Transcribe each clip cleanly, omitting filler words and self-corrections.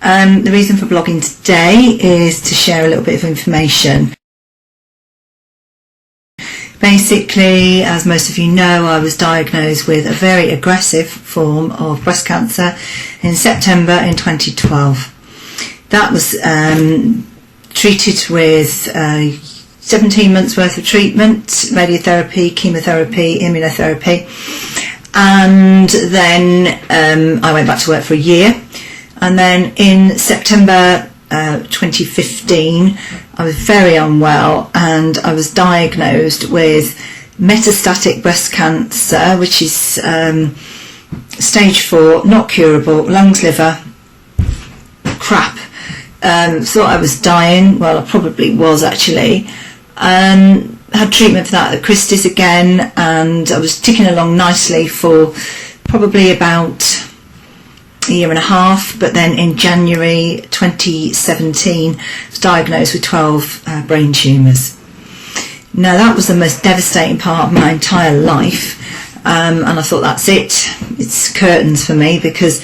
The reason for blogging today is to share a little bit of information. Basically, as most of you know, I was diagnosed with a very aggressive form of breast cancer in September in 2012. That was treated with 17 months worth of treatment, radiotherapy, chemotherapy, immunotherapy, and then I went back to work for a year. And then in September 2015, I was very unwell and I was diagnosed with metastatic breast cancer, which is stage 4, not curable, lungs, liver, crap. Thought I was dying. Well, I probably was actually. Had treatment for that at Christie's again, and I was ticking along nicely for probably about a year and a half, but then in January 2017 I was diagnosed with 12 brain tumours. Now that was the most devastating part of my entire life, and I thought, that's it's curtains for me, because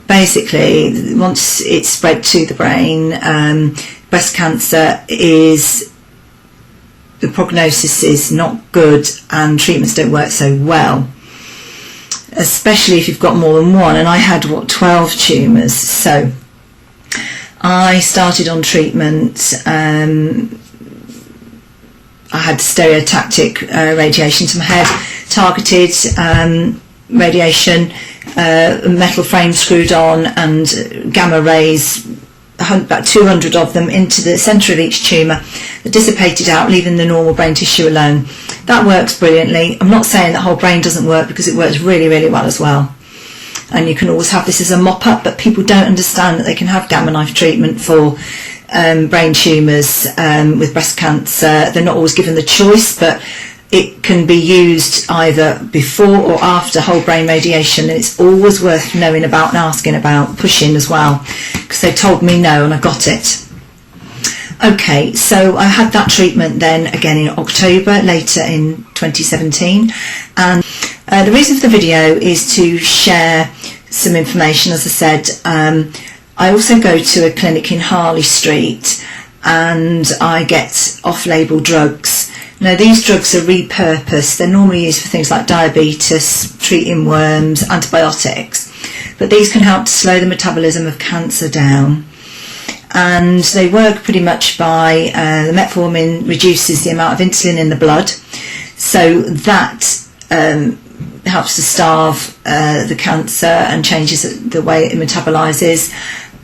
basically once it's spread to the brain, breast cancer the prognosis is not good and treatments don't work so well, especially if you've got more than one, and I had 12 tumours. So I started on treatment. I had stereotactic radiation to my head, targeted radiation, a metal frame screwed on, and gamma rays, about 200 of them, into the centre of each tumour, that dissipated out, leaving the normal brain tissue alone. That works brilliantly. I'm not saying that whole brain doesn't work, because it works really, really well as well. And you can always have this as a mop-up, but people don't understand that they can have gamma knife treatment for brain tumours with breast cancer. They're not always given the choice, but it can be used either before or after whole brain radiation, and it's always worth knowing about and asking about, pushing as well, because they told me no and I got it. Okay, so I had that treatment then again in October, later in 2017, and the reason for the video is to share some information. As I said, I also go to a clinic in Harley Street and I get off-label drugs. Now these drugs are repurposed. They're normally used for things like diabetes, treating worms, antibiotics, but these can help to slow the metabolism of cancer down. And they work pretty much by the metformin reduces the amount of insulin in the blood, so that helps to starve the cancer and changes the way it metabolises.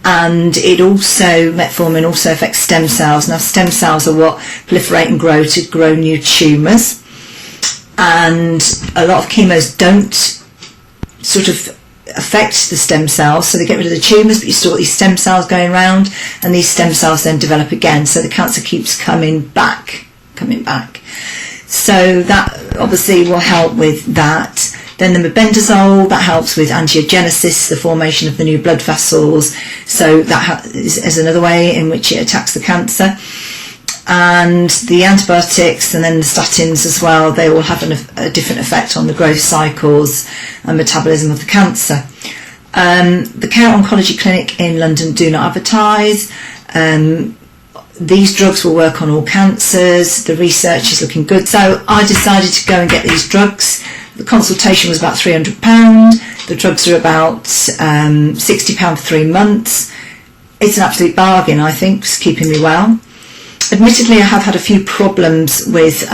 And metformin also affects stem cells. Now stem cells are what proliferate and grow to grow new tumours, and a lot of chemos don't sort of affect the stem cells, so they get rid of the tumours, but you still got these stem cells going around, and these stem cells then develop again, so the cancer keeps coming back. So that obviously will help with that. Then the mebendazole, that helps with angiogenesis, the formation of the new blood vessels, so that is another way in which it attacks the cancer. And the antibiotics and then the statins as well, they all have a different effect on the growth cycles and metabolism of the cancer. The Care Oncology Clinic in London do not advertise. These drugs will work on all cancers. The research is looking good. So I decided to go and get these drugs. The consultation was about £300. The drugs are about £60 for 3 months. It's an absolute bargain, I think, it's keeping me well. Admittedly, I have had a few problems with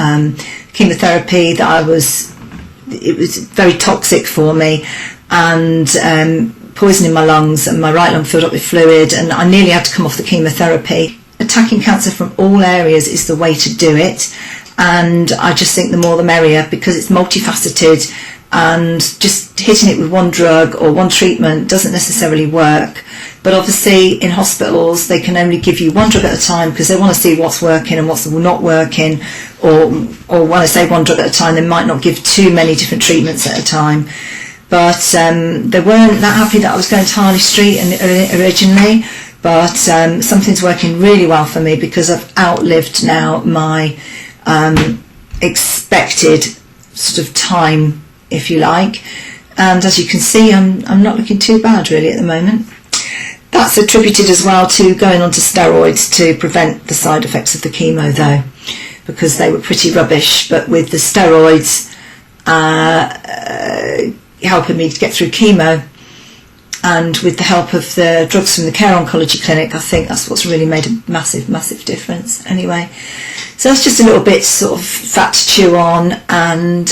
chemotherapy it was very toxic for me, and poisoning my lungs, and my right lung filled up with fluid, and I nearly had to come off the chemotherapy. Attacking cancer from all areas is the way to do it, and I just think the more the merrier, because it's multifaceted, and just hitting it with one drug or one treatment doesn't necessarily work. But obviously in hospitals they can only give you one drug at a time, because they want to see what's working and what's not working, or when I say one drug at a time, they might not give too many different treatments at a time. But they weren't that happy that I was going to Harley Street originally, but something's working really well for me, because I've outlived now my expected sort of time, if you like, and as you can see, I'm not looking too bad really at the moment. That's attributed as well to going onto steroids to prevent the side effects of the chemo though, because they were pretty rubbish, but with the steroids helping me to get through chemo, and with the help of the drugs from the Care Oncology Clinic, I think that's what's really made a massive, massive difference. Anyway, so that's just a little bit sort of fat to chew on, and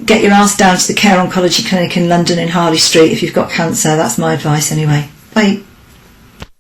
get your ass down to the Care Oncology Clinic in London in Harley Street if you've got cancer. That's my advice anyway. Bye.